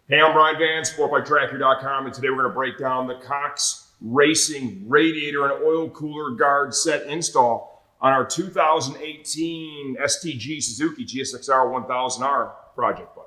Hey, I'm Brian Van, sportbiketracker.com, and today we're going to break down the Cox Racing Radiator and Oil Cooler Guard set install on our 2018 STG Suzuki GSX-R 1000R project bike.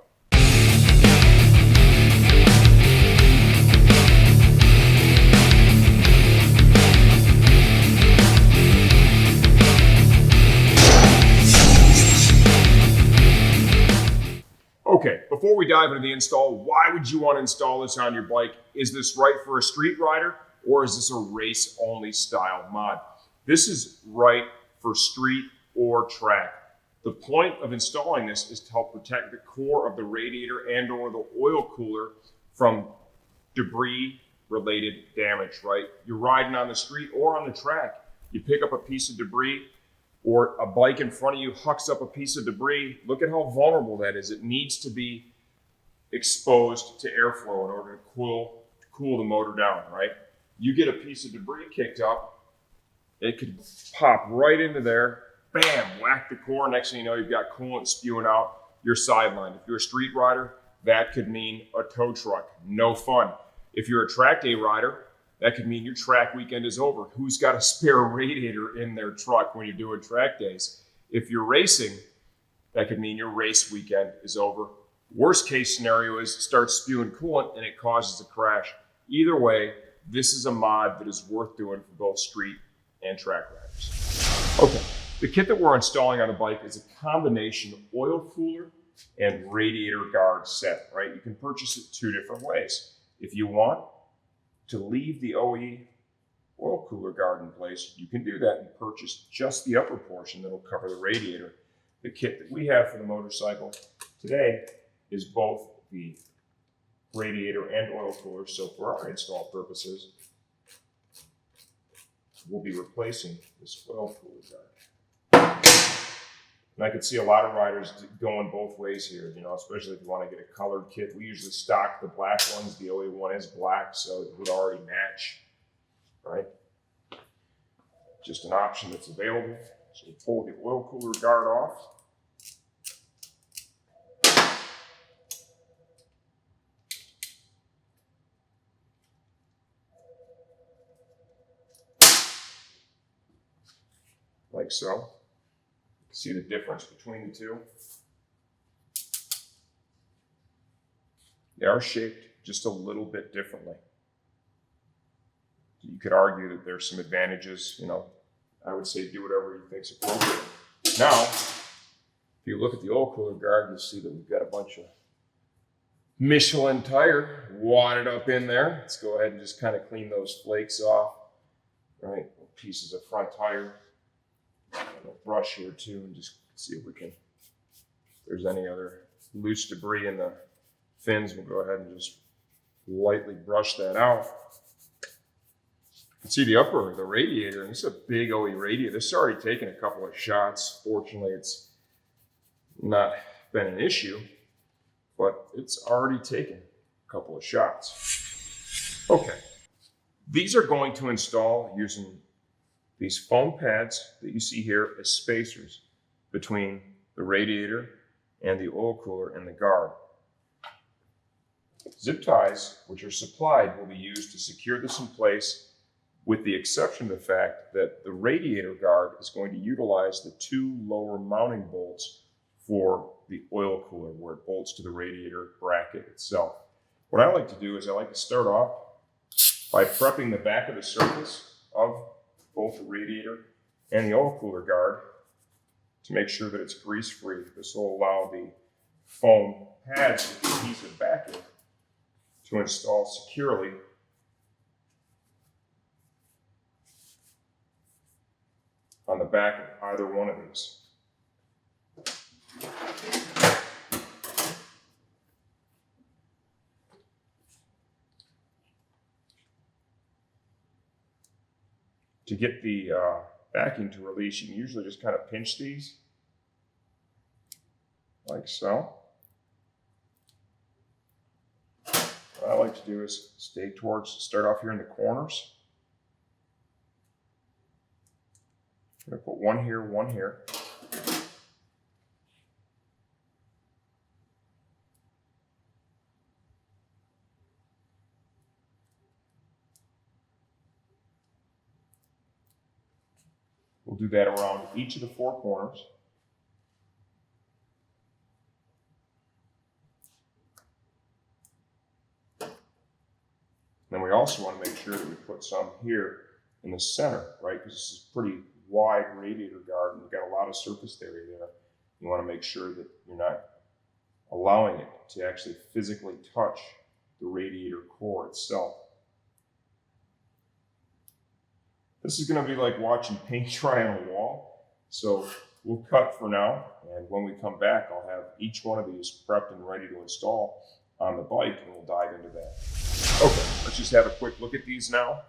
Okay, before we dive into the install, why would you want to install this on your bike? Is this right for a street rider, or is this a race-only style mod? This is right for street or track. The point of installing this is to help protect the core of the radiator and or the oil cooler from debris-related damage, right? You're riding on the street or on the track. You pick up a piece of debris, or a bike in front of you hucks up a piece of debris. Look at how vulnerable that is. It needs to be exposed to airflow in order to cool the motor down, right? You get a piece of debris kicked up, it could pop right into there, bam, whack the core. Next thing you know, you've got coolant spewing out your sideline. If you're a street rider, that could mean a tow truck. No fun. If you're a track day rider, that could mean your track weekend is over. Who's got a spare radiator in their truck when you're doing track days? If you're racing, that could mean your race weekend is over. Worst case scenario is it starts spewing coolant and it causes a crash. Either way, this is a mod that is worth doing for both street and track riders. Okay, the kit that we're installing on the bike is a combination oil cooler and radiator guard set, right? You can purchase it two different ways. If you want to leave the OE oil cooler guard in place, you can do that and purchase just the upper portion that will cover the radiator. The kit that we have for the motorcycle today is both the radiator and oil cooler. So for our install purposes, we'll be replacing this oil cooler guard. And I could see a lot of riders going both ways here, you know, especially if you want to get a colored kit. We usually stock the black ones. The OE one is black, so it would already match, right? Just an option that's available. So we pull the oil cooler guard off. Like so. See the difference between the two? They are shaped just a little bit differently. You could argue that there's some advantages, you know. I would say do whatever you think's appropriate. Now, if you look at the oil cooler guard, you'll see that we've got a bunch of Michelin tire wadded up in there. Let's go ahead and just kind of clean those flakes off, right? Pieces of front tire. A brush here too, and just see if we can, if there's any other loose debris in the fins, we'll go ahead and just lightly brush that out. You can see the radiator, and this is a big OE radiator. This has already taken a couple of shots. Fortunately, it's not been an issue, but it's already taken a couple of shots. Okay, these are going to install using these foam pads that you see here as spacers between the radiator and the oil cooler and the guard. Zip ties, which are supplied, will be used to secure this in place, with the exception of the fact that the radiator guard is going to utilize the two lower mounting bolts for the oil cooler, where it bolts to the radiator bracket itself. What I like to do is I like to start off by prepping the back of the surface of both the radiator and the oil cooler guard to make sure that it's grease free. This will allow the foam pads with the adhesive backing to install securely on the back of either one of these. To get the backing to release, you can usually just kind of pinch these, like so. What I like to do is start off here in the corners. I'm going to put one here, one here. We'll do that around each of the four corners. Then we also want to make sure that we put some here in the center, right? Because this is a pretty wide radiator guard and we've got a lot of surface area there. You want to make sure that you're not allowing it to actually physically touch the radiator core itself. This is going to be like watching paint dry on a wall. So we'll cut for now, and when we come back, I'll have each one of these prepped and ready to install on the bike, and we'll dive into that. Okay, let's just have a quick look at these now.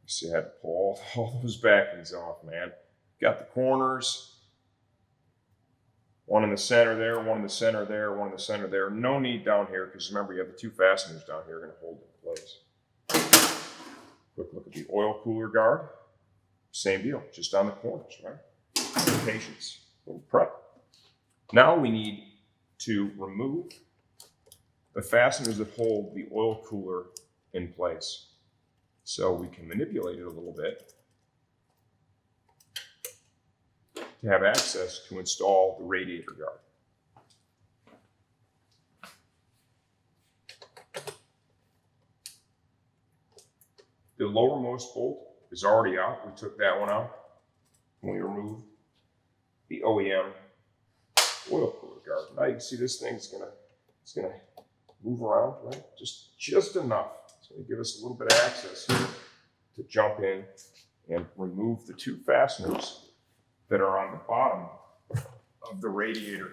You see I had to pull all those backings off, man. Got the corners, one in the center there, one in the center there, one in the center there. No need down here, because remember you have the two fasteners down here going to hold it in place. Quick look at the oil cooler guard. Same deal, just on the corners, right? Patience, a little prep. Now we need to remove the fasteners that hold the oil cooler in place. So we can manipulate it a little bit to have access to install the radiator guard. The lowermost bolt is already out. We took that one out when we removed the OEM oil cooler guard. Now you can see this thing's gonna move around, right? Just enough. It's gonna give us a little bit of access here to jump in and remove the two fasteners that are on the bottom of the radiator.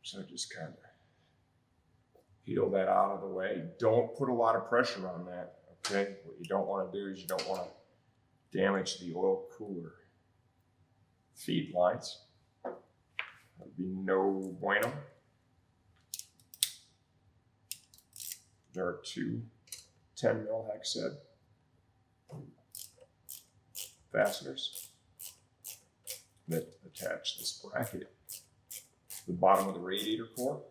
So just kind of peel that out of the way. Don't put a lot of pressure on that, okay? What you don't want to do is you don't want to damage the oil cooler feed lines. That would be no bueno. There are two 10 mil hex head fasteners that attach this bracket to the bottom of the radiator core.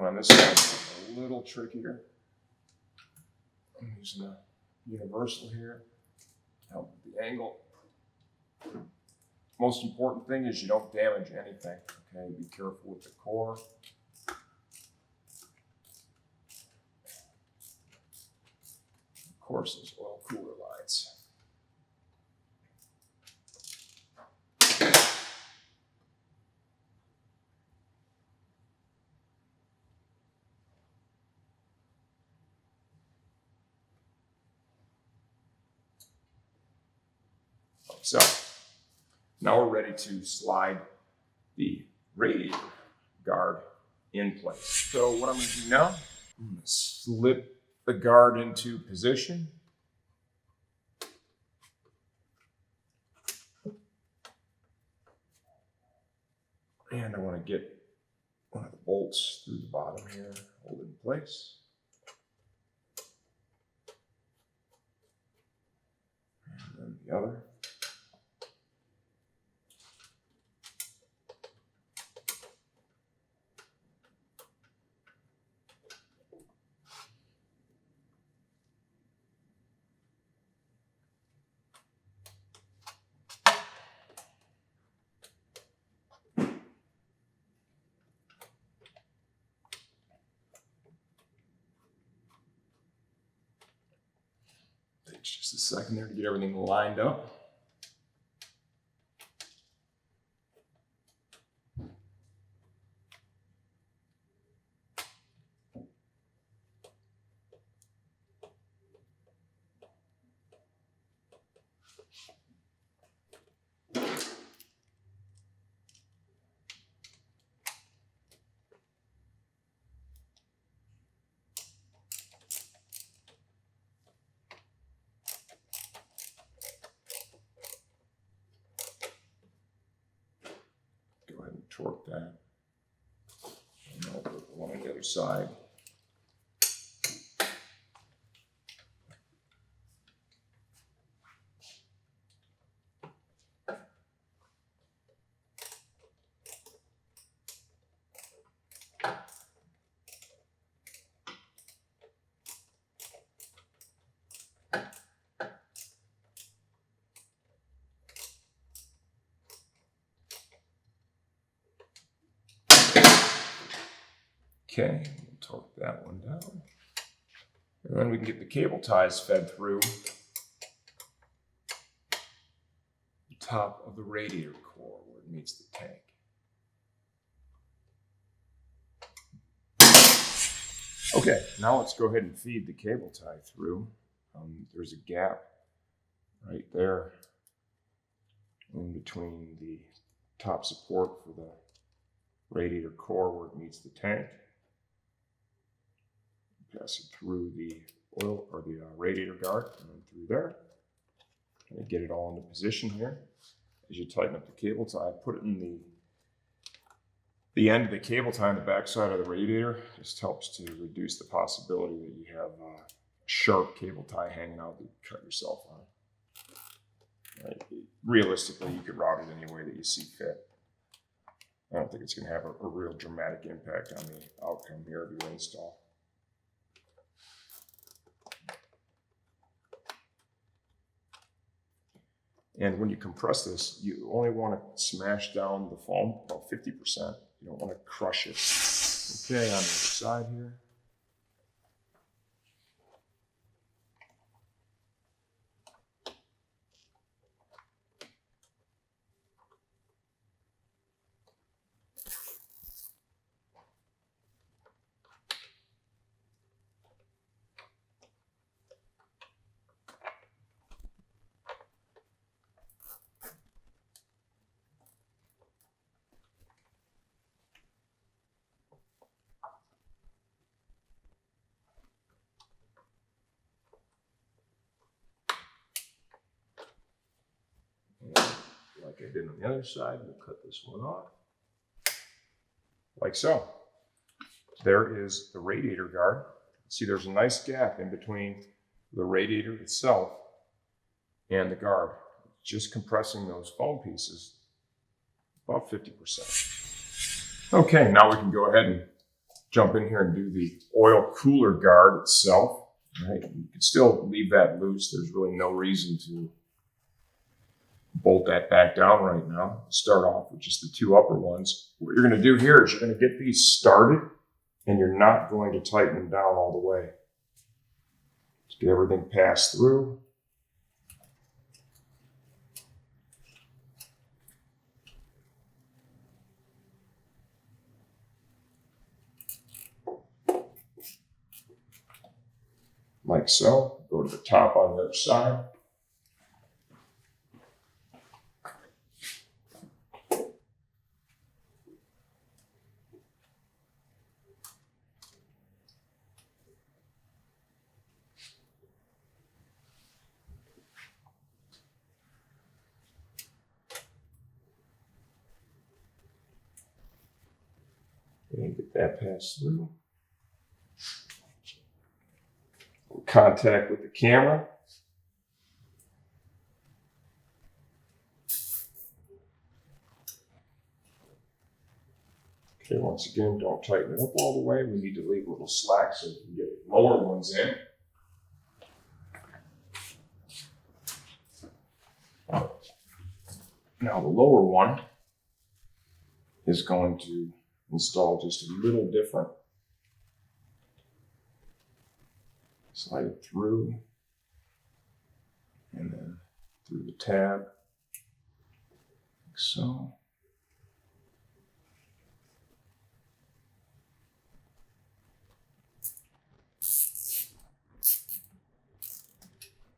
On this side, it's a little trickier. I'm using a universal here to help with the angle. Most important thing is you don't damage anything. Okay, be careful with the core. Of course, those oil cooler lines. So now we're ready to slide the radiator guard in place. So what I'm going to do now, I'm going to slip the guard into position. And I want to get one of the bolts through the bottom here, hold it in place. And then the other. Takes just a second there to get everything lined up. Go ahead and torque that. And I'll put one on the other side. Okay, we'll torque that one down. And then we can get the cable ties fed through the top of the radiator core where it meets the tank. Okay, now let's go ahead and feed the cable tie through. There's a gap right there in between the top support for the radiator core where it meets the tank. Pass it through the oil or the radiator guard and then through there. And get it all into position here. As you tighten up the cable tie, put it in the end of the cable tie on the back side of the radiator. Just helps to reduce the possibility that you have a sharp cable tie hanging out that you cut yourself on. Right. Realistically, you could route it any way that you see fit. I don't think it's going to have a real dramatic impact on the outcome here of your install. And when you compress this, you only want to smash down the foam about 50%. You don't want to crush it. Okay, on the other side here. Like I did on the other side, we'll cut this one off. Like so. There is the radiator guard. See, there's a nice gap in between the radiator itself and the guard. Just compressing those foam pieces about 50%. Okay, now we can go ahead and jump in here and do the oil cooler guard itself. Right? You can still leave that loose. There's really no reason to bolt that back down right now. Start off with just the two upper ones. What you're going to do here is you're going to get these started and you're not going to tighten them down all the way. Just get everything passed through. Like so. Go to the top on the other side. And get that passed through. Contact with the camera. Okay, once again, don't tighten it up all the way. We need to leave a little slack so we can get the lower ones in. Now the lower one is going to install just a little different. Slide it through and then through the tab, like so.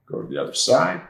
Go to the other side.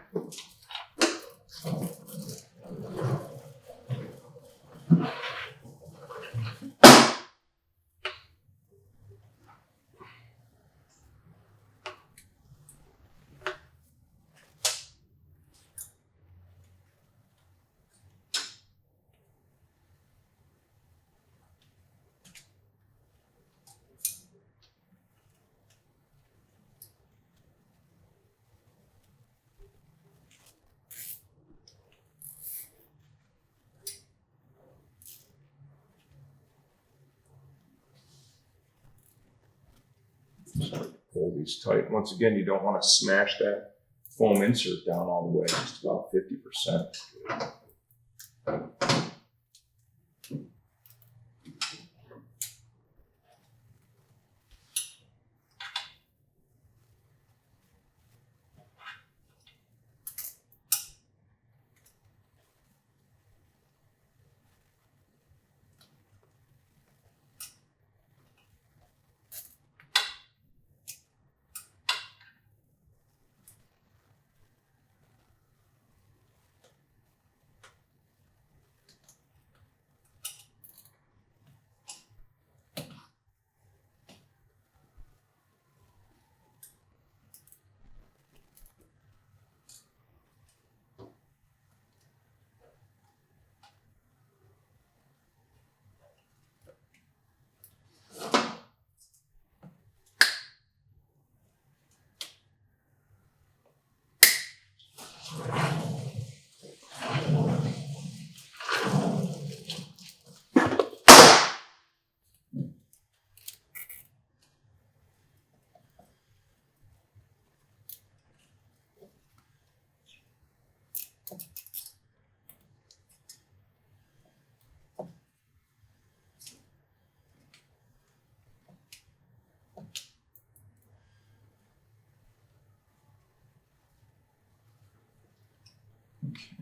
So pull these tight. Once again, you don't want to smash that foam insert down all the way, just about 50%.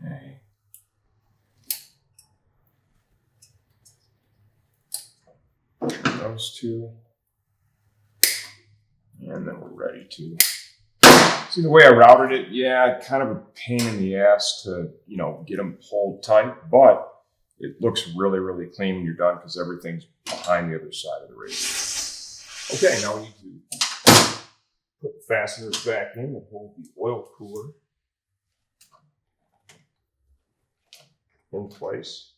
Okay. Those two. And then we're ready to. See the way I routed it? Yeah, kind of a pain in the ass to, get them pulled tight, but it looks really, really clean when you're done because everything's behind the other side of the radiator. Okay, now we need to put the fasteners back in and hold the oil cooler in place.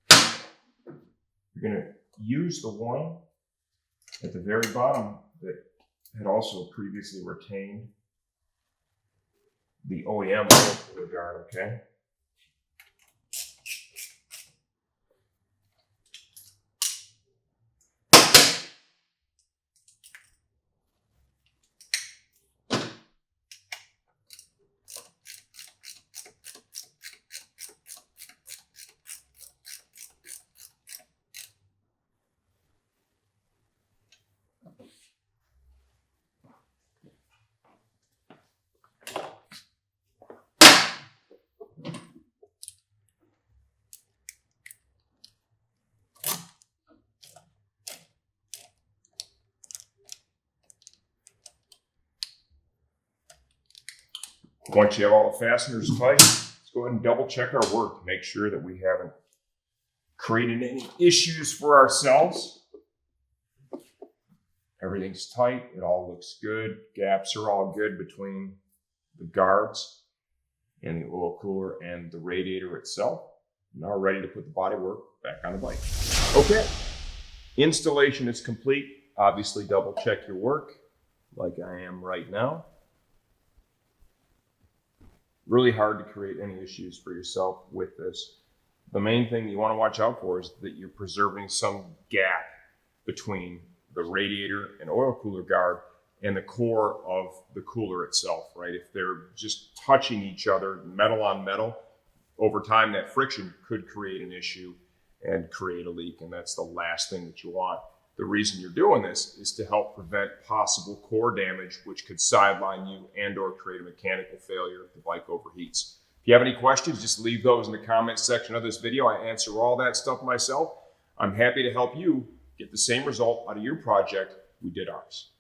You're going to use the one at the very bottom that had also previously retained the OEM oil cooler guard, okay? Once you have all the fasteners tight, let's go ahead and double check our work to make sure that we haven't created any issues for ourselves. Everything's tight, it all looks good. Gaps are all good between the guards and the oil cooler and the radiator itself. Now we're ready to put the bodywork back on the bike. Okay, installation is complete. Obviously double check your work like I am right now. Really hard to create any issues for yourself with this. The main thing you want to watch out for is that you're preserving some gap between the radiator and oil cooler guard and the core of the cooler itself, right? If they're just touching each other, metal on metal, over time that friction could create an issue and create a leak, and that's the last thing that you want. The reason you're doing this is to help prevent possible core damage, which could sideline you and or create a mechanical failure if the bike overheats. If you have any questions, just leave those in the comments section of this video. I answer all that stuff myself. I'm happy to help you get the same result out of your project we did ours.